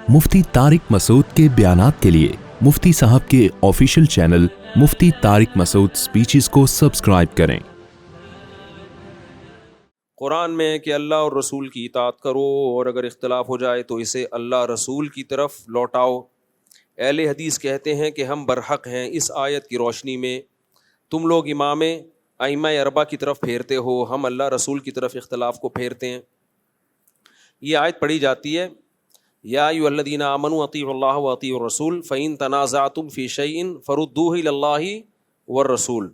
مفتی طارق مسعود کے بیانات کے لیے مفتی صاحب کے آفیشیل چینل مفتی طارق مسعود سپیچز کو سبسکرائب کریں۔ قرآن میں کہ اللہ اور رسول کی اطاعت کرو اور اگر اختلاف ہو جائے تو اسے اللہ رسول کی طرف لوٹاؤ۔ اہل حدیث کہتے ہیں کہ ہم برحق ہیں اس آیت کی روشنی میں تم لوگ امام ائمہ اربعہ کی طرف پھیرتے ہو، ہم اللہ رسول کی طرف اختلاف کو پھیرتے ہیں۔ یہ آیت پڑھی جاتی ہے، یا ایھا الذین آمنوا اطیعوا اللہ واطیعوا الرسول فإن تنازعتم فی شیء فردوہ الی اللہ والرسول۔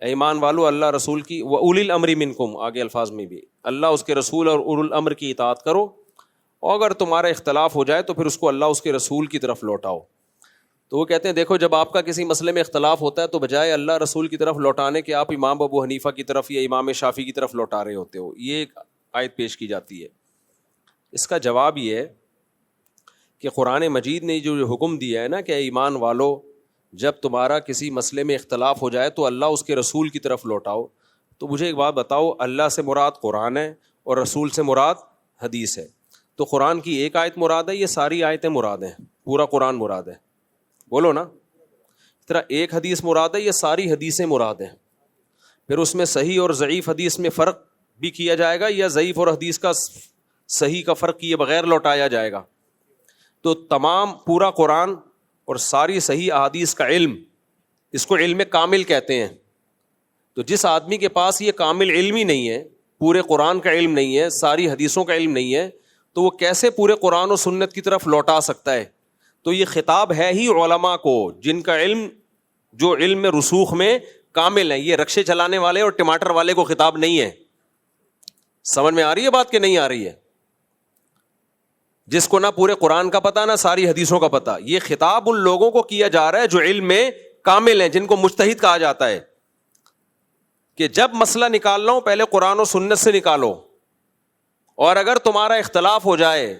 اے ایمان والو، اللہ رسول کی وَأُولِي الْأَمْرِ مِنْكُمْ، آگے الفاظ میں بھی اللہ اس کے رسول اور اولو الامر کی اطاعت کرو، اور اگر تمہارا اختلاف ہو جائے تو پھر اس کو اللہ اس کے رسول کی طرف لوٹاؤ۔ تو وہ کہتے ہیں دیکھو، جب آپ کا کسی مسئلے میں اختلاف ہوتا ہے تو بجائے اللہ رسول کی طرف لوٹانے کے آپ امام ابو حنیفہ کی طرف یا امام شافعی کی طرف لوٹا رہے ہوتے ہو۔ یہ ایک آیت پیش کی جاتی ہے۔ اس کا جواب یہ ہے کہ قرآن مجید نے جو حکم دیا ہے نا کہ ایمان والو، جب تمہارا کسی مسئلے میں اختلاف ہو جائے تو اللہ اس کے رسول کی طرف لوٹاؤ، تو مجھے ایک بات بتاؤ، اللہ سے مراد قرآن ہے اور رسول سے مراد حدیث ہے، تو قرآن کی ایک آیت مراد ہے، یہ ساری آیتیں مراد ہیں، پورا قرآن مراد ہے؟ بولو نا۔ اس طرح ایک حدیث مراد ہے، یہ ساری حدیثیں مراد ہیں؟ پھر اس میں صحیح اور ضعیف حدیث میں فرق بھی کیا جائے گا یا ضعیف اور حدیث کا صحیح کا فرق کیے بغیر لوٹایا جائے گا؟ تو تمام پورا قرآن اور ساری صحیح احادیث کا علم، اس کو علم کامل کہتے ہیں۔ تو جس آدمی کے پاس یہ کامل علم ہی نہیں ہے، پورے قرآن کا علم نہیں ہے، ساری حدیثوں کا علم نہیں ہے، تو وہ کیسے پورے قرآن و سنت کی طرف لوٹا سکتا ہے؟ تو یہ خطاب ہے ہی علماء کو، جن کا علم، جو علم میں رسوخ میں کامل ہے۔ یہ رکشے چلانے والے اور ٹماٹر والے کو خطاب نہیں ہے۔ سمجھ میں آ رہی ہے بات کہ نہیں آ رہی ہے؟ جس کو نہ پورے قرآن کا پتہ نہ ساری حدیثوں کا پتہ، یہ خطاب ان لوگوں کو کیا جا رہا ہے جو علم میں کامل ہیں، جن کو مجتہد کہا جاتا ہے، کہ جب مسئلہ نکالنا ہو پہلے قرآن و سنت سے نکالو، اور اگر تمہارا اختلاف ہو جائے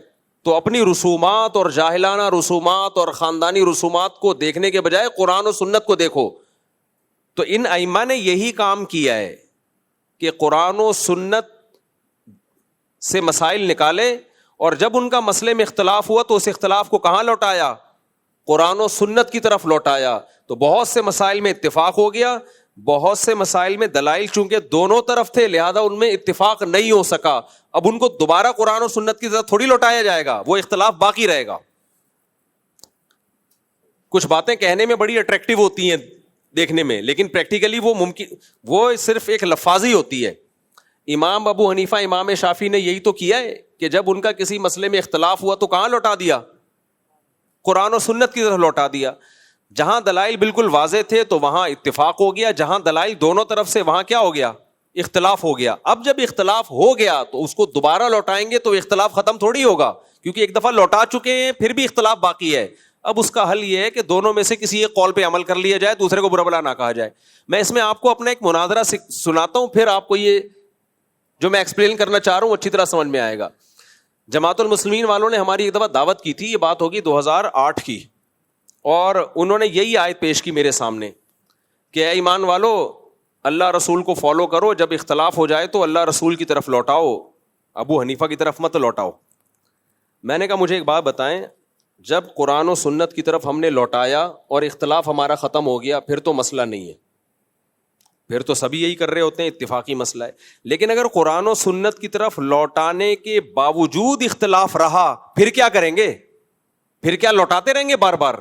تو اپنی رسومات اور جاہلانہ رسومات اور خاندانی رسومات کو دیکھنے کے بجائے قرآن و سنت کو دیکھو۔ تو ان ائمہ نے یہی کام کیا ہے کہ قرآن و سنت سے مسائل نکالے، اور جب ان کا مسئلے میں اختلاف ہوا تو اس اختلاف کو کہاں لوٹایا؟ قرآن و سنت کی طرف لوٹایا۔ تو بہت سے مسائل میں اتفاق ہو گیا، بہت سے مسائل میں دلائل چونکہ دونوں طرف تھے لہذا ان میں اتفاق نہیں ہو سکا، اب ان کو دوبارہ قرآن و سنت کی طرف تھوڑی لوٹایا جائے گا، وہ اختلاف باقی رہے گا۔ کچھ باتیں کہنے میں بڑی اٹریکٹیو ہوتی ہیں دیکھنے میں، لیکن پریکٹیکلی وہ ممکن، وہ صرف ایک لفاظی ہوتی ہے۔ امام ابو حنیفہ، امام شافعی نے یہی تو کیا ہے کہ جب ان کا کسی مسئلے میں اختلاف ہوا تو کہاں لوٹا دیا؟ قرآن و سنت کی طرف لوٹا دیا۔ جہاں دلائل بالکل واضح تھے تو وہاں اتفاق ہو گیا، جہاں دلائل دونوں طرف سے وہاں کیا ہو گیا؟ اختلاف ہو گیا۔ اب جب اختلاف ہو گیا تو اس کو دوبارہ لوٹائیں گے تو اختلاف ختم تھوڑی ہوگا، کیونکہ ایک دفعہ لوٹا چکے ہیں، پھر بھی اختلاف باقی ہے۔ اب اس کا حل یہ ہے کہ دونوں میں سے کسی ایک قول پہ عمل کر لیا جائے، دوسرے کو برا بھلا نہ کہا جائے۔ میں اس میں آپ کو اپنا ایک مناظرہ سناتا ہوں، پھر آپ کو یہ جو میں ایکسپلین کرنا چاہ رہا ہوں اچھی طرح سمجھ میں آئے گا۔ جماعت المسلمین والوں نے ہماری ایک دفعہ دعوت کی تھی، یہ بات ہوگی 2008 کی، اور انہوں نے یہی آیت پیش کی میرے سامنے کہ اے ایمان والو، اللہ رسول کو فالو کرو، جب اختلاف ہو جائے تو اللہ رسول کی طرف لوٹاؤ، ابو حنیفہ کی طرف مت لوٹاؤ۔ میں نے کہا مجھے ایک بات بتائیں، جب قرآن و سنت کی طرف ہم نے لوٹایا اور اختلاف ہمارا ختم ہو گیا، پھر تو مسئلہ نہیں ہے، پھر تو سبھی یہی کر رہے ہوتے ہیں، اتفاقی مسئلہ ہے۔ لیکن اگر قرآن و سنت کی طرف لوٹانے کے باوجود اختلاف رہا، پھر کیا کریں گے؟ پھر کیا لوٹاتے رہیں گے بار بار؟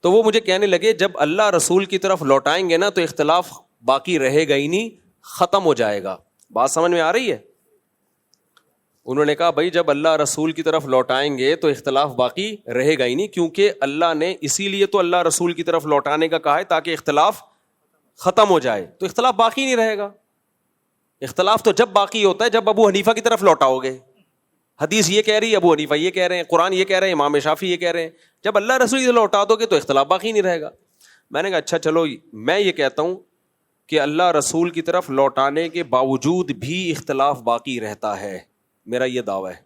تو وہ مجھے کہنے لگے جب اللہ رسول کی طرف لوٹائیں گے نا تو اختلاف باقی رہے گا ہی نہیں، ختم ہو جائے گا۔ بات سمجھ میں آ رہی ہے؟ انہوں نے کہا بھائی جب اللہ رسول کی طرف لوٹائیں گے تو اختلاف باقی رہے گا ہی نہیں، کیونکہ اللہ نے اسی لیے تو اللہ رسول کی طرف لوٹانے کا کہا ہے تاکہ اختلاف ختم ہو جائے، تو اختلاف باقی نہیں رہے گا۔ اختلاف تو جب باقی ہوتا ہے جب ابو حنیفہ کی طرف لوٹاؤ گے، حدیث یہ کہہ رہی ہے، ابو حنیفہ یہ کہہ رہے ہیں، قرآن یہ کہہ رہے ہیں، امام شافعی یہ کہہ رہے ہیں، جب اللہ رسول سے لوٹا دو گے تو اختلاف باقی نہیں رہے گا۔ میں نے کہا اچھا چلو، میں یہ کہتا ہوں کہ اللہ رسول کی طرف لوٹانے کے باوجود بھی اختلاف باقی رہتا ہے، میرا یہ دعویٰ ہے۔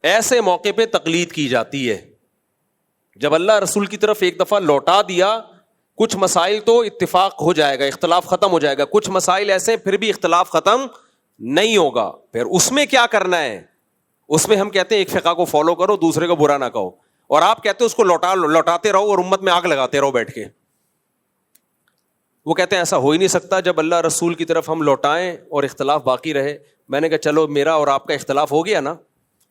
ایسے موقع پہ تقلید کی جاتی ہے، جب اللہ رسول کی طرف ایک دفعہ لوٹا دیا، کچھ مسائل تو اتفاق ہو جائے گا، اختلاف ختم ہو جائے گا، کچھ مسائل ایسے پھر بھی اختلاف ختم نہیں ہوگا، پھر اس میں کیا کرنا ہے؟ اس میں ہم کہتے ہیں ایک فقہ کو فالو کرو, دوسرے کو برا نہ کہو, اور آپ کہتے ہو اس کو لوٹاتے رہو اور امت میں آگ لگاتے رہو بیٹھ کے. وہ کہتے ہیں ایسا ہو ہی نہیں سکتا, جب اللہ رسول کی طرف ہم لوٹائیں اور اختلاف باقی رہے. میں نے کہا چلو میرا اور آپ کا اختلاف ہو گیا نا,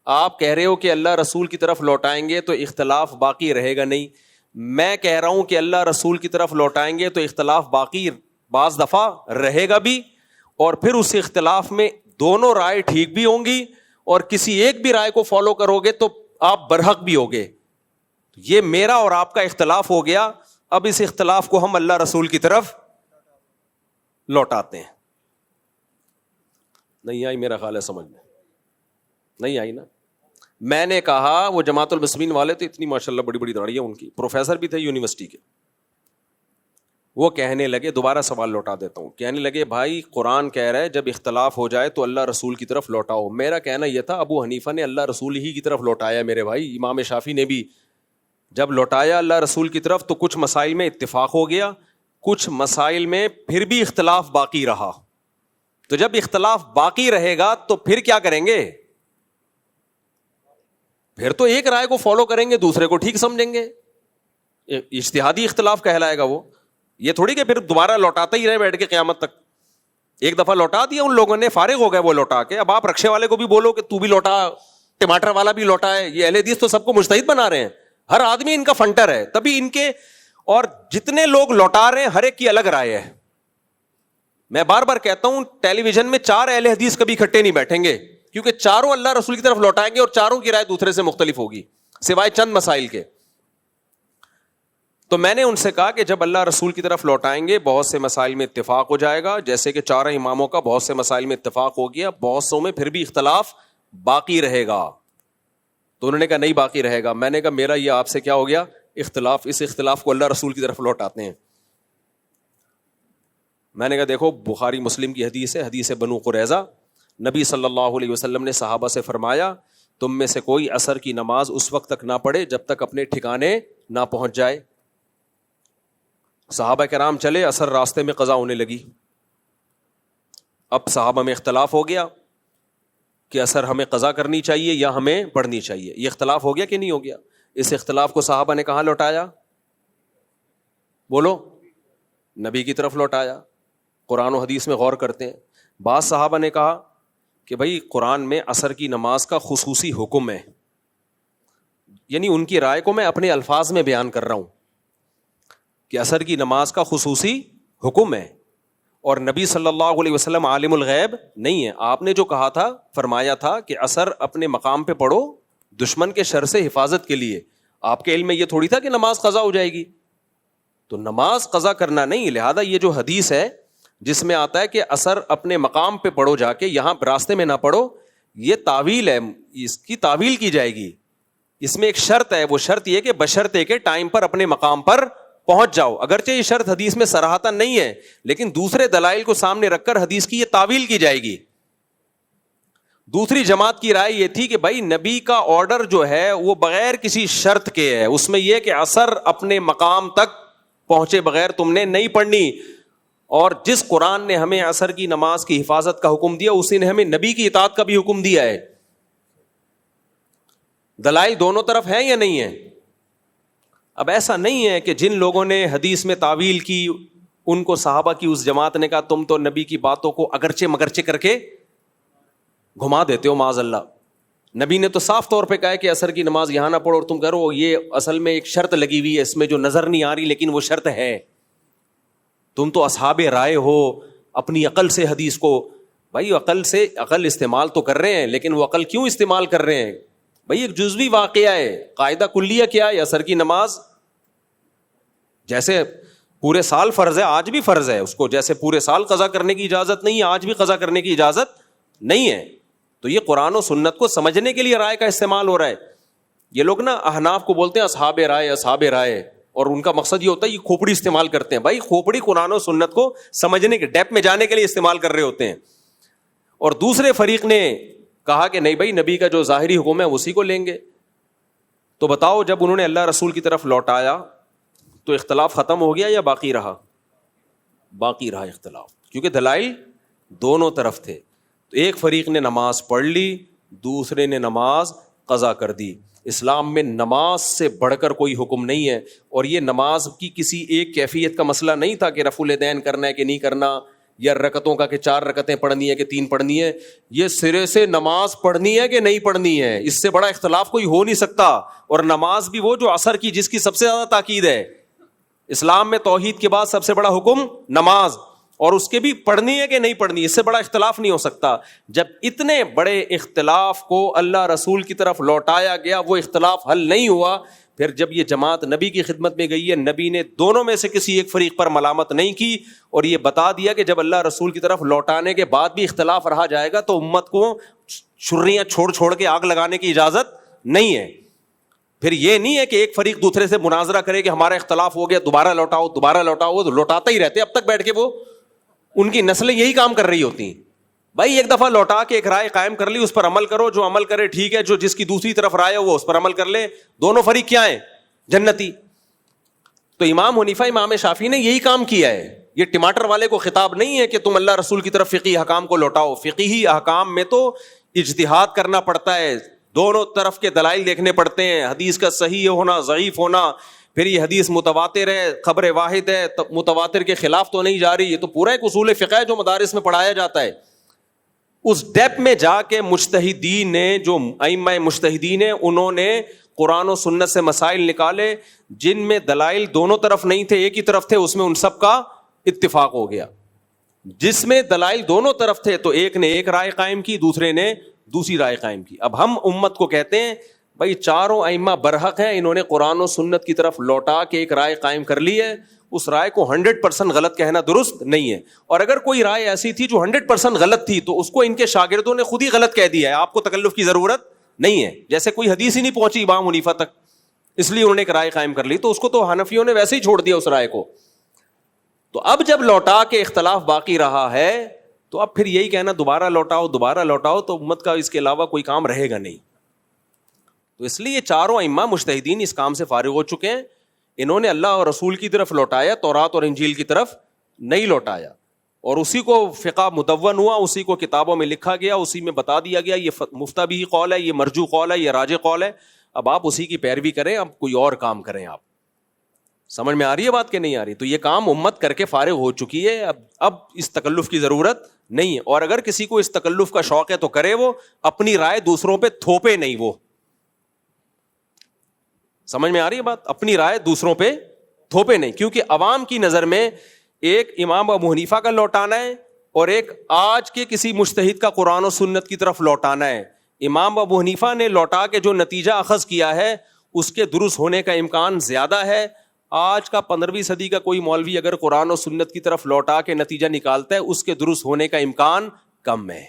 آپ کہہ رہے ہو کہ اللہ رسول کی طرف لوٹائیں گے تو اختلاف باقی رہے گا نہیں, میں کہہ رہا ہوں کہ اللہ رسول کی طرف لوٹائیں گے تو اختلاف باقی بعض دفعہ رہے گا بھی, اور پھر اس اختلاف میں دونوں رائے ٹھیک بھی ہوں گی, اور کسی ایک بھی رائے کو فالو کرو گے تو آپ برحق بھی ہوگے. یہ میرا اور آپ کا اختلاف ہو گیا, اب اس اختلاف کو ہم اللہ رسول کی طرف لوٹاتے ہیں. نہیں آئی میرا خیال ہے سمجھ میں, نہیں آئی نا. میں نے کہا وہ جماعت المسلمین والے تو اتنی ماشاءاللہ بڑی بڑی داڑھی ہے ان کی, پروفیسر بھی تھے یونیورسٹی کے, وہ کہنے لگے, دوبارہ سوال لوٹا دیتا ہوں, کہنے لگے بھائی قرآن کہہ رہا ہے جب اختلاف ہو جائے تو اللہ رسول کی طرف لوٹاؤ. میرا کہنا یہ تھا ابو حنیفہ نے اللہ رسول ہی کی طرف لوٹایا میرے بھائی, امام شافعی نے بھی جب لوٹایا اللہ رسول کی طرف تو کچھ مسائل میں اتفاق ہو گیا, کچھ مسائل میں پھر بھی اختلاف باقی رہا. تو جب اختلاف باقی رہے گا تو پھر کیا کریں گے؟ پھر تو ایک رائے کو فالو کریں گے, دوسرے کو ٹھیک سمجھیں گے. اجتہادی اختلاف کہلائے گا وہ, یہ تھوڑی کہ پھر دوبارہ لوٹاتا ہی رہے بیٹھ کے قیامت تک. ایک دفعہ لوٹا دیا ان لوگوں نے, فارغ ہو گئے وہ لوٹا کے, اب آپ رکشے والے کو بھی بولو کہ تو بھی لوٹا, ٹماٹر والا بھی لوٹا ہے. یہ اہل حدیث تو سب کو مجتہد بنا رہے ہیں, ہر آدمی ان کا فنٹر ہے, تبھی ان کے, اور جتنے لوگ لوٹا رہے ہیں ہر ایک کی الگ رائے ہے. میں بار بار کہتا ہوں ٹیلی ویژن میں 4 اہل حدیث کبھی اکٹھے نہیں بیٹھیں گے, کیونکہ چاروں اللہ رسول کی طرف لوٹائیں گے اور چاروں کی رائے دوسرے سے مختلف ہوگی سوائے چند مسائل کے. تو میں نے ان سے کہا کہ جب اللہ رسول کی طرف لوٹائیں گے بہت سے مسائل میں اتفاق ہو جائے گا, جیسے کہ 4 اماموں کا بہت سے مسائل میں اتفاق ہو گیا, بہت سو میں پھر بھی اختلاف باقی رہے گا. تو انہوں نے کہا نہیں باقی رہے گا. میں نے کہا میرا یہ آپ سے کیا ہو گیا اختلاف, اس اختلاف کو اللہ رسول کی طرف لوٹاتے ہیں. میں نے کہا دیکھو بخاری مسلم کی حدیث ہے, حدیث بنو قریظہ, نبی صلی اللہ علیہ وسلم نے صحابہ سے فرمایا تم میں سے کوئی عصر کی نماز اس وقت تک نہ پڑھے جب تک اپنے ٹھکانے نہ پہنچ جائے. صحابہ کرام چلے, عصر راستے میں قضا ہونے لگی. اب صحابہ میں اختلاف ہو گیا کہ عصر ہمیں قضا کرنی چاہیے یا ہمیں پڑھنی چاہیے. یہ اختلاف ہو گیا کہ نہیں ہو گیا؟ اس اختلاف کو صحابہ نے کہاں لوٹایا؟ بولو, نبی کی طرف لوٹایا. قرآن و حدیث میں غور کرتے ہیں. بعض صحابہ نے کہا کہ بھائی قرآن میں عصر کی نماز کا خصوصی حکم ہے, یعنی ان کی رائے کو میں اپنے الفاظ میں بیان کر رہا ہوں کہ عصر کی نماز کا خصوصی حکم ہے, اور نبی صلی اللہ علیہ وسلم عالم الغیب نہیں ہے. آپ نے جو کہا تھا, فرمایا تھا کہ عصر اپنے مقام پہ پڑھو دشمن کے شر سے حفاظت کے لیے. آپ کے علم میں یہ تھوڑی تھا کہ نماز قضا ہو جائے گی, تو نماز قضا کرنا نہیں. لہذا یہ جو حدیث ہے جس میں آتا ہے کہ عصر اپنے مقام پہ پڑھو جا کے, یہاں راستے میں نہ پڑھو, یہ تعویل ہے, اس کی تعویل کی جائے گی. اس میں ایک شرط ہے, وہ شرط یہ کہ بشرطے کے ٹائم پر اپنے مقام پر پہنچ جاؤ. اگرچہ یہ شرط حدیث میں صراحتاً نہیں ہے, لیکن دوسرے دلائل کو سامنے رکھ کر حدیث کی یہ تعویل کی جائے گی. دوسری جماعت کی رائے یہ تھی کہ بھائی نبی کا آرڈر جو ہے وہ بغیر کسی شرط کے ہے, اس میں یہ کہ عصر اپنے مقام تک پہنچے بغیر تم نے نہیں پڑھنی, اور جس قرآن نے ہمیں عصر کی نماز کی حفاظت کا حکم دیا اسی نے ہمیں نبی کی اطاعت کا بھی حکم دیا ہے. دلائل دونوں طرف ہیں یا نہیں ہے؟ اب ایسا نہیں ہے کہ جن لوگوں نے حدیث میں تعویل کی ان کو صحابہ کی اس جماعت نے کہا تم تو نبی کی باتوں کو اگرچہ مگرچہ کر کے گھما دیتے ہو معاذ اللہ. نبی نے تو صاف طور پہ کہا ہے کہ عصر کی نماز یہاں نہ پڑھو, اور تم کہہ رہو یہ اصل میں ایک شرط لگی ہوئی ہے, اس میں جو نظر نہیں آ رہی لیکن وہ شرط ہے. تم تو اصحاب رائے ہو, اپنی عقل سے حدیث کو, بھائی عقل استعمال تو کر رہے ہیں, لیکن وہ عقل کیوں استعمال کر رہے ہیں؟ بھائی ایک جزوی واقعہ ہے, قاعدہ کلیہ کیا ہے, عصر کی نماز جیسے پورے سال فرض ہے آج بھی فرض ہے, اس کو جیسے پورے سال قضا کرنے کی اجازت نہیں ہے آج بھی قضا کرنے کی اجازت نہیں ہے. تو یہ قرآن و سنت کو سمجھنے کے لیے رائے کا استعمال ہو رہا ہے. یہ لوگ نا احناف کو بولتے ہیں اصحاب رائے, اور ان کا مقصد یہ ہوتا ہے یہ کھوپڑی استعمال کرتے ہیں. بھائی کھوپڑی قرآن و سنت کو سمجھنے کے ڈیپ میں جانے کے لیے استعمال کر رہے ہوتے ہیں. اور دوسرے فریق نے کہا کہ نہیں بھائی نبی کا جو ظاہری حکم ہے اسی کو لیں گے. تو بتاؤ جب انہوں نے اللہ رسول کی طرف لوٹایا تو اختلاف ختم ہو گیا یا باقی رہا؟ باقی رہا اختلاف, کیونکہ دلائل دونوں طرف تھے. تو ایک فریق نے نماز پڑھ لی, دوسرے نے نماز قضا کر دی. اسلام میں نماز سے بڑھ کر کوئی حکم نہیں ہے, اور یہ نماز کی کسی ایک کیفیت کا مسئلہ نہیں تھا کہ رفع الیدین کرنا ہے کہ نہیں کرنا, یا رکعتوں کا کہ 4 رکعتیں پڑھنی ہے کہ 3 پڑھنی ہے. یہ سرے سے نماز پڑھنی ہے کہ نہیں پڑھنی ہے, اس سے بڑا اختلاف کوئی ہو نہیں سکتا. اور نماز بھی وہ جو عصر کی, جس کی سب سے زیادہ تاکید ہے. اسلام میں توحید کے بعد سب سے بڑا حکم نماز, اور اس کے بھی پڑھنی ہے کہ نہیں پڑھنی, اس سے بڑا اختلاف نہیں ہو سکتا. جب اتنے بڑے اختلاف کو اللہ رسول کی طرف لوٹایا گیا, وہ اختلاف حل نہیں ہوا, پھر جب یہ جماعت نبی کی خدمت میں گئی ہے, نبی نے دونوں میں سے کسی ایک فریق پر ملامت نہیں کی, اور یہ بتا دیا کہ جب اللہ رسول کی طرف لوٹانے کے بعد بھی اختلاف رہا جائے گا تو امت کو چھریاں چھوڑ کے آگ لگانے کی اجازت نہیں ہے. پھر یہ نہیں ہے کہ ایک فریق دوسرے سے مناظرہ کرے کہ ہمارا اختلاف ہو گیا, دوبارہ لوٹاؤ, وہ تو لوٹاتے ہی رہتے اب تک بیٹھ کے. وہ ان کی نسلیں یہی کام کر رہی ہوتی ہیں. بھائی ایک دفعہ لوٹا کے ایک رائے قائم کر لی, اس پر عمل کرو, جو عمل کرے ٹھیک ہے, جو جس کی دوسری طرف رائے ہے وہ اس پر عمل کر لے. دونوں فریق کیا ہیں؟ جنتی. تو امام حنیفہ امام شافعی نے یہی کام کیا ہے. یہ ٹماٹر والے کو خطاب نہیں ہے کہ تم اللہ رسول کی طرف فقہی احکام کو لوٹاؤ. فقہی احکام میں تو اجتہاد کرنا پڑتا ہے, دونوں طرف کے دلائل دیکھنے پڑتے ہیں, حدیث کا صحیح ہونا, ضعیف ہونا, پھر یہ حدیث متواتر ہے, خبر واحد ہے, متواتر کے خلاف تو نہیں جا رہی. یہ تو پورا ایک اصول فقہ ہے جو مدارس میں پڑھایا جاتا ہے. اس ڈیپ میں جا کے مجتہدین نے, جو ائمہ مجتہدین ہیں, انہوں نے قرآن و سنت سے مسائل نکالے جن میں دلائل دونوں طرف نہیں تھے, ایک ہی طرف تھے, اس میں ان سب کا اتفاق ہو گیا. جس میں دلائل دونوں طرف تھے تو ایک نے ایک رائے قائم کی, دوسرے نے دوسری رائے قائم کی. اب ہم امت کو کہتے ہیں بھائی چاروں ائمہ برحق ہیں, انہوں نے قرآن و سنت کی طرف لوٹا کے ایک رائے قائم کر لی ہے, اس رائے کو 100% غلط کہنا درست نہیں ہے. اور اگر کوئی رائے ایسی تھی جو 100% غلط تھی تو اس کو ان کے شاگردوں نے خود ہی غلط کہہ دیا ہے, آپ کو تکلف کی ضرورت نہیں ہے. جیسے کوئی حدیث ہی نہیں پہنچی امام حنیفہ تک, اس لیے انہوں نے ایک رائے قائم کر لی, تو اس کو تو حنفیوں نے ویسے ہی چھوڑ دیا اس رائے کو. تو اب جب لوٹا کے اختلاف باقی رہا ہے تو اب پھر یہی کہنا دوبارہ لوٹاؤ, تو امت کا اس کے علاوہ کوئی کام رہے گا نہیں. تو اس لیے چاروں ائمہ مجتہدین اس کام سے فارغ ہو چکے ہیں. انہوں نے اللہ اور رسول کی طرف لوٹایا, تورات اور انجیل کی طرف نہیں لوٹایا, اور اسی کو فقہ مدون ہوا, اسی کو کتابوں میں لکھا گیا, اسی میں بتا دیا گیا یہ مفتبی قول ہے, یہ مرجو قول ہے, یہ راجح قول ہے. اب آپ اسی کی پیروی کریں, اب کوئی اور کام کریں. آپ سمجھ میں آ رہی ہے بات کہ نہیں آ رہی؟ تو یہ کام امت کر کے فارغ ہو چکی ہے, اب اس تکلف کی ضرورت نہیں ہے. اور اگر کسی کو اس تکلف کا شوق ہے تو کرے, وہ اپنی رائے دوسروں پہ تھوپے نہیں. وہ سمجھ میں آ رہی ہے بات؟ اپنی رائے دوسروں پہ تھوپے نہیں, کیونکہ عوام کی نظر میں ایک امام ابو حنیفہ کا لوٹانا ہے اور ایک آج کے کسی مجتہد کا قرآن و سنت کی طرف لوٹانا ہے. امام ابو حنیفہ نے لوٹا کے جو نتیجہ اخذ کیا ہے اس کے درست ہونے کا امکان زیادہ ہے. آج کا 15ویں صدی کا کوئی مولوی اگر قرآن و سنت کی طرف لوٹا کے نتیجہ نکالتا ہے, اس کے درست ہونے کا امکان کم ہے.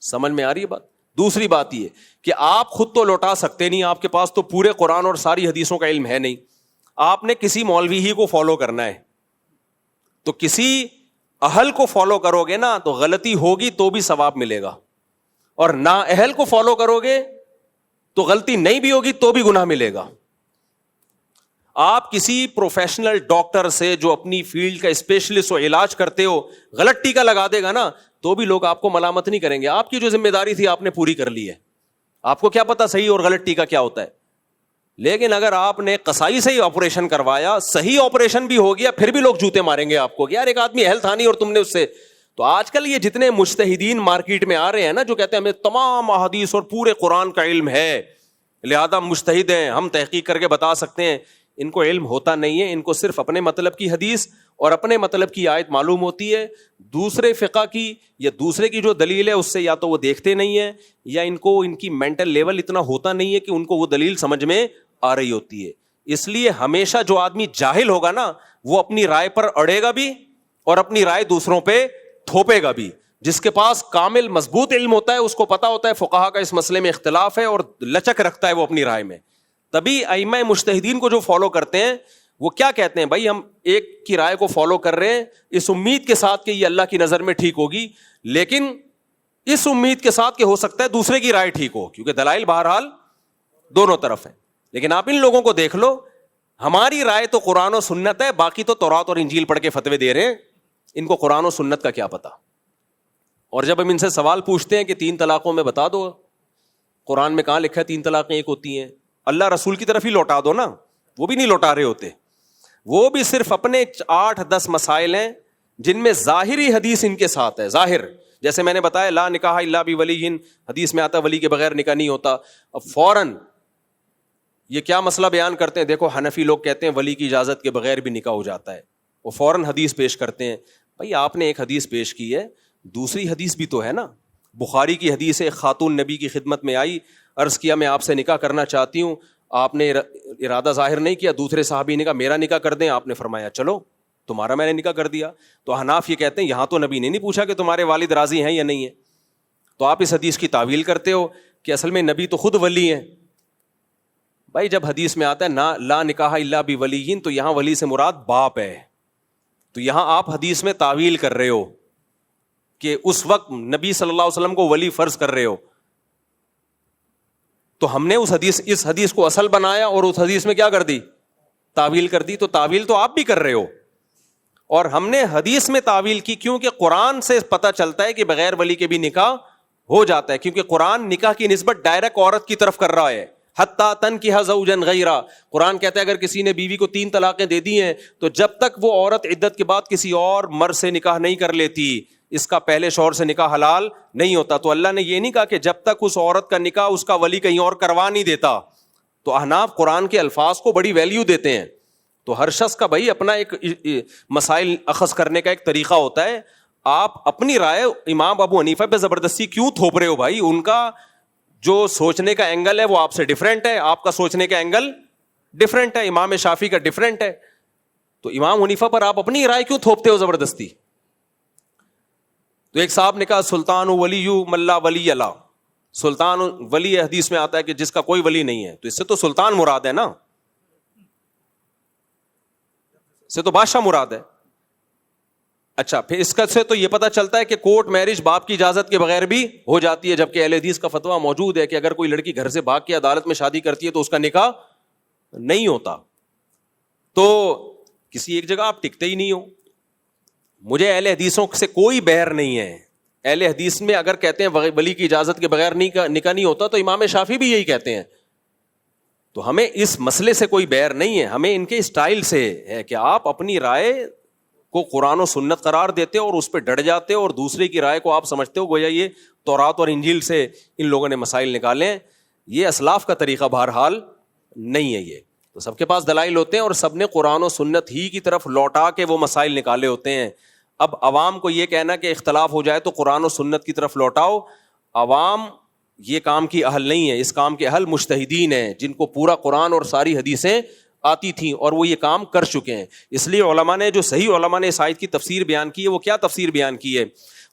سمجھ میں آ رہی ہے بات؟ دوسری بات یہ کہ آپ خود تو لوٹا سکتے نہیں, آپ کے پاس تو پورے قرآن اور ساری حدیثوں کا علم ہے نہیں. آپ نے کسی مولوی ہی کو فالو کرنا ہے, تو کسی اہل کو فالو کرو گے نا تو غلطی ہوگی تو بھی ثواب ملے گا, اور نا اہل کو فالو کرو گے تو غلطی نہیں بھی ہوگی تو بھی گناہ ملے گا. آپ کسی پروفیشنل ڈاکٹر سے جو اپنی فیلڈ کا اسپیشلسٹ ہو, علاج کرتے ہو, غلط ٹیکا لگا دے گا نا تو بھی لوگ آپ کو ملامت نہیں کریں گے. آپ کی جو ذمہ داری تھی آپ نے پوری کر لی ہے, آپ کو کیا پتا صحیح اور غلط ٹیکا کیا ہوتا ہے. لیکن اگر آپ نے قصائی سے ہی آپریشن کروایا, صحیح آپریشن بھی ہو گیا, پھر بھی لوگ جوتے ماریں گے آپ کو کہ یار ایک آدمی اہل تھا نہیں اور تم نے اس سے. تو آج کل یہ جتنے مجتہدین مارکیٹ میں آ رہے ہیں نا, جو کہتے ہیں ہمیں تمام احادیث اور پورے قرآن کا علم ہے, لہذا مجتہد ہیں, ہم تحقیق کر کے بتا سکتے ہیں, ان کو علم ہوتا نہیں ہے. ان کو صرف اپنے مطلب کی حدیث اور اپنے مطلب کی آیت معلوم ہوتی ہے, دوسرے فقہ کی یا دوسرے کی جو دلیل ہے اس سے یا تو وہ دیکھتے نہیں ہیں, یا ان کو ان کی مینٹل لیول اتنا ہوتا نہیں ہے کہ ان کو وہ دلیل سمجھ میں آ رہی ہوتی ہے. اس لیے ہمیشہ جو آدمی جاہل ہوگا نا وہ اپنی رائے پر اڑے گا بھی اور اپنی رائے دوسروں پہ تھوپے گا بھی. جس کے پاس کامل مضبوط علم ہوتا ہے اس کو پتا ہوتا ہے فقہا کا اس مسئلے میں اختلاف ہے اور لچک رکھتا ہے وہ اپنی رائے میں. تبھی ائمہ مجتہدین کو جو فالو کرتے ہیں وہ کیا کہتے ہیں, بھائی ہم ایک کی رائے کو فالو کر رہے ہیں اس امید کے ساتھ کہ یہ اللہ کی نظر میں ٹھیک ہوگی, لیکن اس امید کے ساتھ کہ ہو سکتا ہے دوسرے کی رائے ٹھیک ہو, کیونکہ دلائل بہرحال دونوں طرف ہیں. لیکن آپ ان لوگوں کو دیکھ لو, ہماری رائے تو قرآن و سنت ہے, باقی تو تورات اور انجیل پڑھ کے فتوے دے رہے ہیں, ان کو قرآن و سنت کا کیا پتا. اور جب ہم ان سے سوال پوچھتے ہیں کہ 3 طلاقوں میں بتا دو قرآن میں کہاں لکھا ہے 3 طلاقیں ایک ہوتی ہیں, اللہ رسول کی طرف ہی لوٹا دو نا. وہ بھی نہیں لوٹا رہے ہوتے, وہ بھی صرف اپنے 8-10 مسائل ہیں جن میں ظاہری حدیث ان کے ساتھ ہے. ظاہر جیسے میں نے بتایا لا نکاح الا بولی, حدیث میں آتا ولی کے بغیر نکاح نہیں ہوتا. اب فوراً یہ کیا مسئلہ بیان کرتے ہیں, دیکھو حنفی لوگ کہتے ہیں ولی کی اجازت کے بغیر بھی نکاح ہو جاتا ہے. وہ فوراً حدیث پیش کرتے ہیں. بھائی آپ نے ایک حدیث پیش کی ہے, دوسری حدیث بھی تو ہے نا. بخاری کی حدیث ہے, ایک خاتون نبی کی خدمت میں آئی, عرض کیا میں آپ سے نکاح کرنا چاہتی ہوں. آپ نے ارادہ ظاہر نہیں کیا, دوسرے صحابی نے کہا میرا نکاح کر دیں. آپ نے فرمایا چلو تمہارا میں نے نکاح کر دیا. تو حناف یہ کہتے ہیں یہاں تو نبی نے نہیں پوچھا کہ تمہارے والد راضی ہیں یا نہیں ہیں. تو آپ اس حدیث کی تعویل کرتے ہو کہ اصل میں نبی تو خود ولی ہیں. بھائی جب حدیث میں آتا ہے نا لا نکاح الا بولی, تو یہاں ولی سے مراد باپ ہے. تو یہاں آپ حدیث میں تعویل کر رہے ہو کہ اس وقت نبی صلی اللہ علیہ وسلم کو ولی فرض کر رہے ہو. تو ہم نے اس حدیث کو اصل بنایا اور اس حدیث میں کیا کر دی, تعویل کر دی. تو تعویل تو آپ بھی کر رہے ہو, اور ہم نے حدیث میں تعویل کی کیونکہ قرآن سے پتہ چلتا ہے کہ بغیر ولی کے بھی نکاح ہو جاتا ہے. کیونکہ قرآن نکاح کی نسبت ڈائریکٹ عورت کی طرف کر رہا ہے. حتیٰ تنکح زوجا غیرہ, قرآن کہتا ہے اگر کسی نے بیوی کو 3 طلاقیں دے دی ہیں تو جب تک وہ عورت عدت کے بعد کسی اور مرد سے نکاح نہیں کر لیتی, اس کا پہلے شوہر سے نکاح حلال نہیں ہوتا. تو اللہ نے یہ نہیں کہا کہ جب تک اس عورت کا نکاح اس کا ولی کہیں اور کروا نہیں دیتا. تو احناف قرآن کے الفاظ کو بڑی ویلیو دیتے ہیں. تو ہر شخص کا بھائی اپنا ایک مسائل اخذ کرنے کا ایک طریقہ ہوتا ہے. آپ اپنی رائے امام ابو حنیفہ پہ زبردستی کیوں تھوپ رہے ہو بھائی؟ ان کا جو سوچنے کا اینگل ہے وہ آپ سے ڈیفرنٹ ہے, آپ کا سوچنے کا اینگل ڈیفرنٹ ہے, امام شافعی کا ڈیفرنٹ ہے. تو امام حنیفہ پر آپ اپنی رائے کیوں تھوپتے ہو زبردستی؟ تو ایک صاحب نے کہا سلطان ولی ملا ولی اللہ, سلطان ولی حدیث میں آتا ہے کہ جس کا کوئی ولی نہیں ہے. تو اس سے تو سلطان مراد ہے نا, اس سے تو بادشاہ مراد ہے. اچھا پھر اس کا سے تو یہ پتا چلتا ہے کہ کورٹ میرج باپ کی اجازت کے بغیر بھی ہو جاتی ہے, جبکہ اہل حدیث کا فتویٰ موجود ہے کہ اگر کوئی لڑکی گھر سے بھاگ کے عدالت میں شادی کرتی ہے تو اس کا نکاح نہیں ہوتا. تو کسی ایک جگہ آپ ٹکتے ہی نہیں ہو. مجھے اہل حدیثوں سے کوئی بہر نہیں ہے. اہل حدیث میں اگر کہتے ہیں ولی کی اجازت کے بغیر نکاح نہیں ہوتا تو امام شافعی بھی یہی کہتے ہیں. تو ہمیں اس مسئلے سے کوئی بہر نہیں ہے, ہمیں ان کے اسٹائل سے ہے کہ آپ اپنی رائے کو قرآن و سنت قرار دیتے ہو اور اس پہ ڈٹ جاتے ہو, اور دوسرے کی رائے کو آپ سمجھتے ہو گویا یہ تورات اور انجیل سے ان لوگوں نے مسائل نکالے ہیں. یہ اسلاف کا طریقہ بہرحال نہیں ہے. یہ تو سب کے پاس دلائل ہوتے ہیں اور سب نے قرآن و سنت ہی کی طرف لوٹا کے وہ مسائل نکالے ہوتے ہیں. اب عوام کو یہ کہنا کہ اختلاف ہو جائے تو قرآن و سنت کی طرف لوٹاؤ, عوام یہ کام کی اہل نہیں ہے. اس کام کے اہل مجتہدین ہیں جن کو پورا قرآن اور ساری حدیثیں آتی تھیں اور وہ یہ کام کر چکے ہیں. اس لیے علماء نے جو صحیح علماء نے اس آیت کی تفسیر بیان کی ہے وہ کیا تفسیر بیان کی ہے؟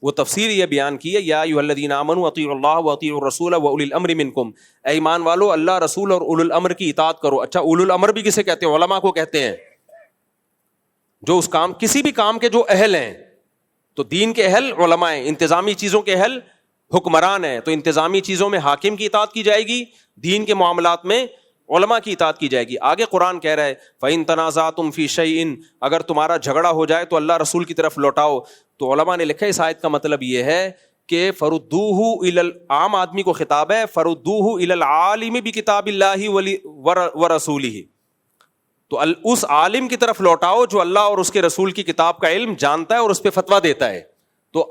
وہ تفسیر یہ بیان کی ہے یا ایھا الذین آمنوا اطیعوا اللہ واطیعوا الرسول واولی الامر منکم, اے ایمان والو اللہ رسول اور اولو الامر کی اطاعت کرو. اچھا اولو الامر بھی کسے کہتے ہیں؟ علماء کو کہتے ہیں جو اس کام کسی بھی کام کے جو اہل ہیں. تو دین کے اہل علماء ہیں, انتظامی چیزوں کے اہل حکمران ہیں. تو انتظامی چیزوں میں حاکم کی اطاعت کی جائے گی, دین کے معاملات میں علماء کی اطاعت کی جائے گی. آگے قرآن کہہ رہا ہے فَإِن تَنَازَعْتُمْ فِي شَيْءٍ, اگر تمہارا جھگڑا ہو جائے تو اللہ رسول کی طرف لوٹاؤ. تو علماء نے لکھا اس آیت کا مطلب یہ ہے کہ فَرُدُّوهُ إِلَى, عام آدمی کو خطاب ہے, فَرُدُّوهُ إِلَى الْعَالِمِ بِكِتَابِ اللَّهِ وَرَسُولِهِ, تو اس عالم کی طرف لوٹاؤ جو اللہ اور اس کے رسول کی کتاب کا علم جانتا ہے اور اس پہ فتویٰ دیتا ہے. تو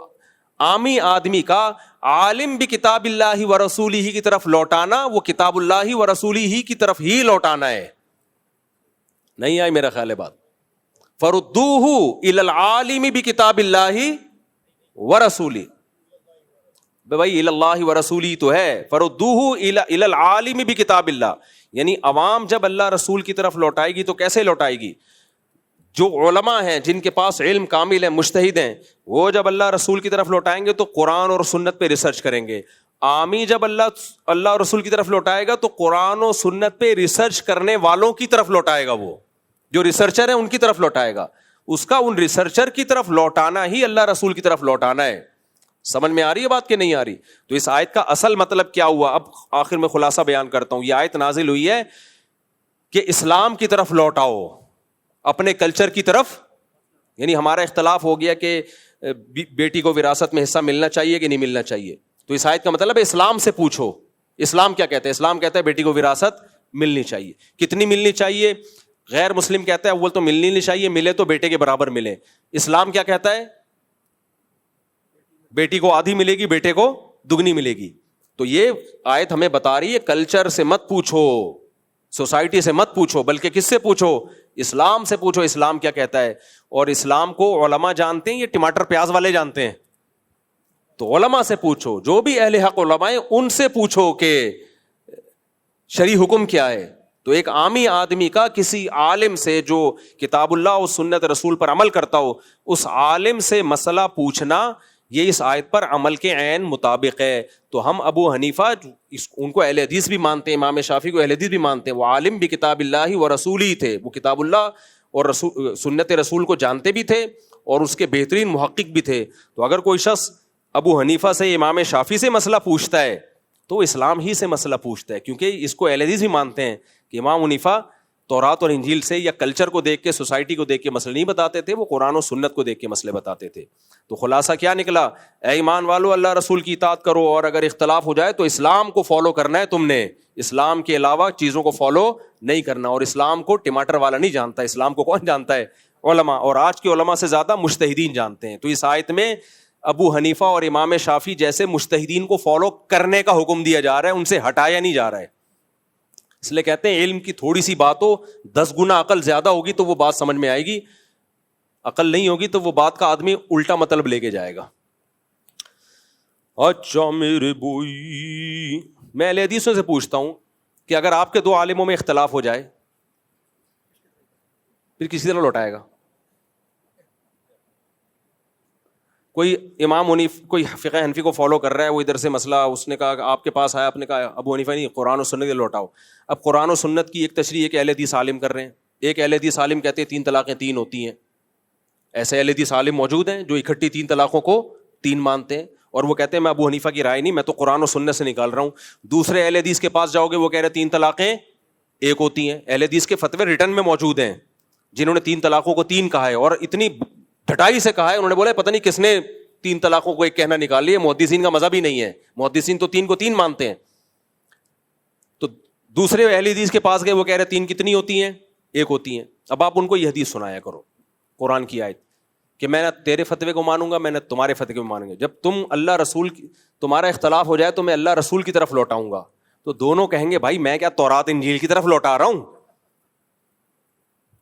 عامی آدمی کا عالم بھی کتاب اللہ و رسولہ کی طرف لوٹانا, وہ کتاب اللہ و رسولہ کی طرف ہی لوٹانا ہے. نہیں آئی میرا خیال ہے بات؟ فردوہ الی العالم بکتاب اللہ و رسولہ, بھائی الی اللہ و رسولہ تو ہے, فردوہ الی العالم بکتاب اللہ, یعنی عوام جب اللہ رسول کی طرف لوٹائے گی تو کیسے لوٹائے گی؟ جو علماء ہیں جن کے پاس علم کامل ہے, مجتہد ہیں, وہ جب اللہ رسول کی طرف لوٹائیں گے تو قرآن اور سنت پہ ریسرچ کریں گے. عامی جب اللہ رسول کی طرف لوٹائے گا تو قرآن و سنت پہ ریسرچ کرنے والوں کی طرف لوٹائے گا. وہ جو ریسرچر ہیں ان کی طرف لوٹائے گا. اس کا ان ریسرچر کی طرف لوٹانا ہی اللہ رسول کی طرف لوٹانا ہے. سمجھ میں آ رہی ہے بات کہ نہیں آ رہی؟ تو اس آیت کا اصل مطلب کیا ہوا؟ اب آخر میں خلاصہ بیان کرتا ہوں. یہ آیت نازل ہوئی ہے کہ اسلام کی طرف لوٹاؤ, اپنے کلچر کی طرف. یعنی ہمارا اختلاف ہو گیا کہ بیٹی کو وراثت میں حصہ ملنا چاہیے کہ نہیں ملنا چاہیے؟ تو اس آیت کا مطلب ہے اسلام سے پوچھو. اسلام کیا کہتا ہے؟ اسلام کہتا ہے بیٹی کو وراثت ملنی چاہیے. کتنی ملنی چاہیے؟ غیر مسلم کہتا ہے اول تو ملنی نہیں چاہیے, ملے تو بیٹے کے برابر ملے. اسلام کیا کہتا ہے؟ بیٹی کو آدھی ملے گی, بیٹے کو دگنی ملے گی. تو یہ آیت ہمیں بتا رہی ہے کلچر سے مت پوچھو, سوسائٹی سے مت پوچھو, بلکہ کس سے پوچھو؟ اسلام سے پوچھو اسلام کیا کہتا ہے. اور اسلام کو علماء جانتے ہیں, یہ ٹماٹر پیاز والے جانتے ہیں؟ تو علماء سے پوچھو, جو بھی اہل حق علماء ہیں ان سے پوچھو کہ شرعی حکم کیا ہے. تو ایک عامی آدمی کا کسی عالم سے جو کتاب اللہ اور سنت رسول پر عمل کرتا ہو, اس عالم سے مسئلہ پوچھنا یہ اس آیت پر عمل کے عین مطابق ہے. تو ہم ابو حنیفہ ان کو اہل حدیث بھی مانتے ہیں, امام شافعی کو اہل حدیث بھی مانتے ہیں. وہ عالم بھی کتاب اللہ و رسولی تھے, وہ کتاب اللہ اور سنت رسول کو جانتے بھی تھے اور اس کے بہترین محقق بھی تھے. تو اگر کوئی شخص ابو حنیفہ سے, امام شافعی سے مسئلہ پوچھتا ہے تو اسلام ہی سے مسئلہ پوچھتا ہے, کیونکہ اس کو اہل حدیث بھی مانتے ہیں کہ امام حنیفہ تورات اور انجیل سے یا کلچر کو دیکھ کے, سوسائٹی کو دیکھ کے مسئلے نہیں بتاتے تھے, وہ قرآن و سنت کو دیکھ کے مسئلے بتاتے تھے. تو خلاصہ کیا نکلا؟ اے ایمان والو اللہ رسول کی اطاعت کرو, اور اگر اختلاف ہو جائے تو اسلام کو فالو کرنا ہے تم نے, اسلام کے علاوہ چیزوں کو فالو نہیں کرنا. اور اسلام کو ٹماٹر والا نہیں جانتا, اسلام کو کون جانتا ہے؟ علماء, اور آج کے علماء سے زیادہ مجتہدین جانتے ہیں. تو اس آیت میں ابو حنیفہ اور امام شافعی جیسے مجتہدین کو فالو کرنے کا حکم دیا جا رہا ہے, ان سے ہٹایا نہیں جا رہا ہے. اس لیے کہتے ہیں علم کی تھوڑی سی بات ہو, 10 گنا عقل زیادہ ہوگی تو وہ بات سمجھ میں آئے گی, عقل نہیں ہوگی تو وہ بات کا آدمی الٹا مطلب لے کے جائے گا. اچھا میرے بھائی, میں اہل حدیثوں سے پوچھتا ہوں کہ اگر آپ کے دو عالموں میں اختلاف ہو جائے پھر کسی طرح لوٹائے گا؟ کوئی امام کوئی فقہ حنفی کو فالو کر رہا ہے, وہ ادھر سے مسئلہ اس نے کہا کہ آپ کے پاس آیا, آپ نے کہا ابو حنیفہ نہیں, قرآن و سنت لوٹاؤ. اب قرآن و سنت کی ایک تشریح ایک اہل حدیث عالم کر رہے ہیں, ایک اہل حدیث عالم کہتے ہیں 3 طلاقیں 3 ہوتی ہیں. ایسے اہل حدیث عالم موجود ہیں جو اکٹھی 3 طلاقوں کو 3 مانتے ہیں, اور وہ کہتے ہیں میں ابو حنیفہ کی رائے نہیں, میں تو قرآن و سنت سے نکال رہا ہوں. دوسرے اہل حدیث کے پاس جاؤ گے, وہ کہہ رہے 3 طلاقیں 1 ہوتی ہیں. اہل حدیث کے فتوے ریٹن میں موجود ہیں جنہوں نے 3 طلاقوں کو 3 کہا ہے, اور اتنی ڈھٹائی سے کہا ہے, انہوں نے بولا پتہ نہیں کس نے 3 طلاقوں کو 1 کہنا نکال لیا. محدثین کا مذہب ہی نہیں ہے, محدثین تو 3 کو 3 مانتے ہیں. تو دوسرے اہل حدیث کے پاس گئے, وہ کہہ رہے 3 کتنی ہوتی ہیں؟ 1 ہوتی ہیں. اب آپ ان کو یہ حدیث سنایا کرو, قرآن کی آیت, کہ میں نہ تیرے فتوے کو مانوں گا, میں نہ تمہارے فتوے کو مانوں گا. جب تم اللہ رسول تمہارا اختلاف ہو جائے تو میں اللہ رسول کی طرف لوٹاؤں گا. تو دونوں کہیں گے بھائی میں کیا تورات انجیل کی طرف لوٹا رہا ہوں.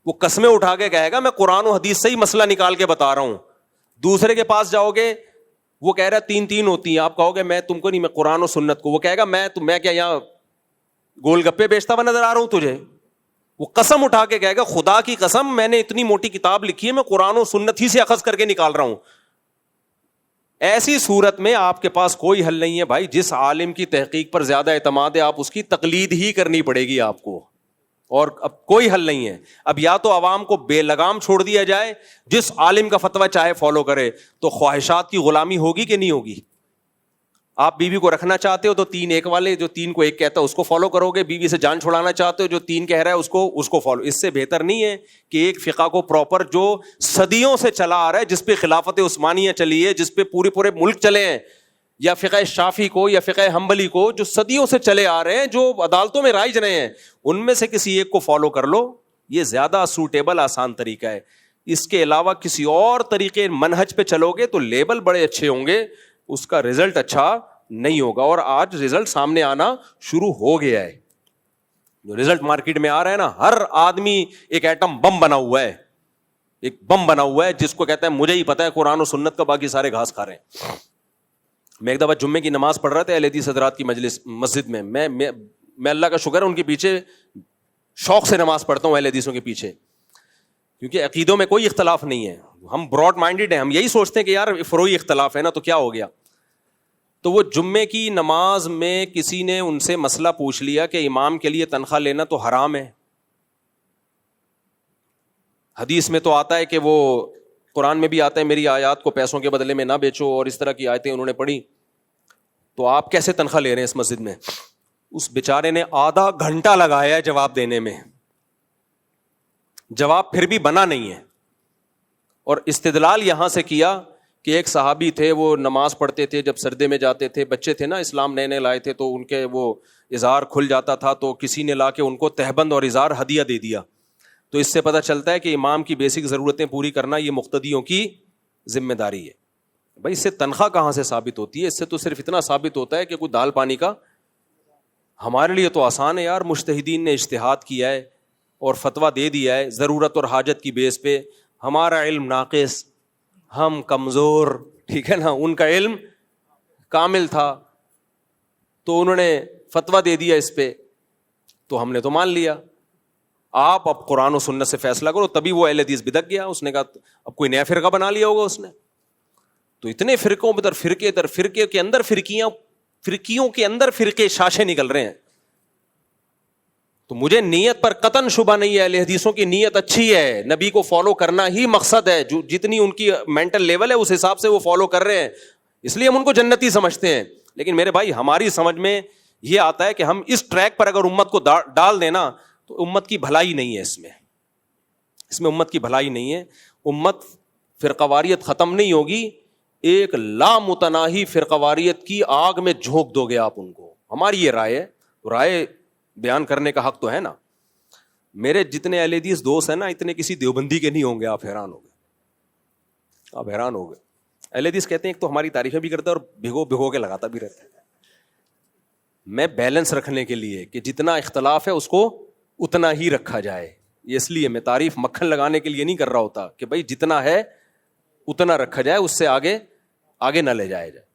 وہ قسمیں اٹھا کے کہے گا میں قرآن و حدیث سے ہی مسئلہ نکال کے بتا رہا ہوں. دوسرے کے پاس جاؤ گے, وہ کہہ رہا ہے 3 ہوتی ہیں, آپ کہو گے میں تم کو نہیں, میں قرآن و سنت کو. وہ کہے گا میں کیا یہاں گول گپے بیچتا ہوا نظر آ رہا ہوں تجھے؟ وہ قسم اٹھا کے کہے گا خدا کی قسم میں نے اتنی موٹی کتاب لکھی ہے, میں قرآن و سنت ہی سے اخذ کر کے نکال رہا ہوں. ایسی صورت میں آپ کے پاس کوئی حل نہیں ہے بھائی. جس عالم کی تحقیق پر زیادہ اعتماد ہے آپ اس کی تقلید ہی کرنی پڑے گی آپ کو, اور اب کوئی حل نہیں ہے. اب یا تو عوام کو بے لگام چھوڑ دیا جائے, جس عالم کا فتویٰ چاہے فالو کرے, تو خواہشات کی غلامی ہوگی کہ نہیں ہوگی؟ آپ بیوی کو رکھنا چاہتے ہو تو 3 والے جو 3 کو 1 کہتا ہے اس کو فالو کرو گے, بیوی سے جان چھڑانا چاہتے ہو جو 3 کہہ رہا ہے اس کو فالو. اس سے بہتر نہیں ہے کہ ایک فقہ کو پراپر جو صدیوں سے چلا آ رہا ہے, جس پہ خلافت عثمانیہ چلی ہے, جس پہ پورے ملک چلے ہیں, یا فقہ شافعی کو یا فقہ حنبلی کو جو صدیوں سے چلے آ رہے ہیں, جو عدالتوں میں رائج رہے ہیں, ان میں سے کسی ایک کو فالو کر لو. یہ زیادہ سوٹیبل آسان طریقہ ہے. اس کے علاوہ کسی اور طریقے منہج پہ چلو گے تو لیبل بڑے اچھے ہوں گے, اس کا رزلٹ اچھا نہیں ہوگا. اور آج رزلٹ سامنے آنا شروع ہو گیا ہے. جو رزلٹ مارکیٹ میں آ رہا ہے نا, ہر آدمی ایک ایٹم بم بنا ہوا ہے, ایک بم بنا ہوا ہے جس کو کہتا ہے مجھے ہی پتا ہے قرآن و سنت کا, باقی سارے گھاس کھا رہے ہیں. میں ایک دفعہ جمعے کی نماز پڑھ رہا تھا اہل حدیث حضرات کی مسجد میں. میں اللہ کا شکر ہے ان کے پیچھے شوق سے نماز پڑھتا ہوں, اہل حدیثوں کے پیچھے, کیونکہ عقیدوں میں کوئی اختلاف نہیں ہے. ہم براڈ مائنڈیڈ ہیں, ہم یہی سوچتے ہیں کہ یار فروعی اختلاف ہے نا تو کیا ہو گیا. تو وہ جمعے کی نماز میں کسی نے ان سے مسئلہ پوچھ لیا کہ امام کے لیے تنخواہ لینا تو حرام ہے. حدیث میں تو آتا ہے کہ وہ, قرآن میں بھی آتا ہے میری آیات کو پیسوں کے بدلے میں نہ بیچو, اور اس طرح کی آیتیں انہوں نے پڑھی. تو آپ کیسے تنخواہ لے رہے ہیں اس مسجد میں؟ اس بیچارے نے آدھا گھنٹہ لگایا ہے جواب دینے میں, جواب پھر بھی بنا نہیں ہے. اور استدلال یہاں سے کیا کہ ایک صحابی تھے, وہ نماز پڑھتے تھے, جب سردے میں جاتے تھے, بچے تھے نا, اسلام نئے نئے لائے تھے, تو ان کے وہ ازار کھل جاتا تھا, تو کسی نے لا کے ان کو تہبند اور ازار ہدیہ دے دیا. تو اس سے پتہ چلتا ہے کہ امام کی بیسک ضرورتیں پوری کرنا یہ مقتدیوں کی ذمہ داری ہے. بھائی اس سے تنخواہ کہاں سے ثابت ہوتی ہے؟ اس سے تو صرف اتنا ثابت ہوتا ہے کہ کوئی دال پانی کا. ہمارے لیے تو آسان ہے یار, مجتہدین نے اجتہاد کیا ہے اور فتویٰ دے دیا ہے ضرورت اور حاجت کی بیس پہ. ہمارا علم ناقص, ہم کمزور, ٹھیک ہے نا, ان کا علم کامل تھا, تو انہوں نے فتویٰ دے دیا اس پہ, تو ہم نے تو مان لیا. آپ اب قرآن و سنت سے فیصلہ کرو. تبھی وہ اہل حدیث بدک گیا, اس نے کہا اب کوئی نیا فرقہ بنا لیا ہوگا اس نے. تو اتنے فرقوں میں در فرقے کے اندر فرقیوں کے اندر فرقے شاشے نکل رہے ہیں. تو مجھے نیت پر قطعاً شبہ نہیں ہے, اہل حدیثوں کی نیت اچھی ہے, نبی کو فالو کرنا ہی مقصد ہے, جو جتنی ان کی مینٹل لیول ہے اس حساب سے وہ فالو کر رہے ہیں, اس لیے ہم ان کو جنتی سمجھتے ہیں. لیکن میرے بھائی ہماری سمجھ میں یہ آتا ہے کہ ہم اس ٹریک پر اگر امت کو ڈال دینا تو امت کی بھلائی نہیں ہے. اس میں امت کی بھلائی نہیں ہے. امت فرقواریت ختم نہیں ہوگی, ایک لامتناہی فرقواریت کی آگ میں جھونک دو گے آپ ان کو. ہماری یہ رائے ہے, رائے بیان کرنے کا حق تو ہے نا. میرے جتنے اہل حدیث دوست ہیں نا, اتنے کسی دیوبندی کے نہیں ہوں گے. آپ حیران ہو گئے, آپ حیران ہو گئے. اہل حدیث کہتے ہیں ایک تو ہماری تعریفیں بھی کرتا ہے اور بھگو کے لگاتا بھی رہتا ہے. میں بیلنس رکھنے کے لیے کہ جتنا اختلاف ہے اس کو اتنا ہی رکھا جائے, اس لیے میں تعریف مکھن لگانے کے لیے نہیں کر رہا ہوتا کہ بھائی جتنا ہے اتنا رکھا جائے, اس سے آگے نہ لے جایا جائے.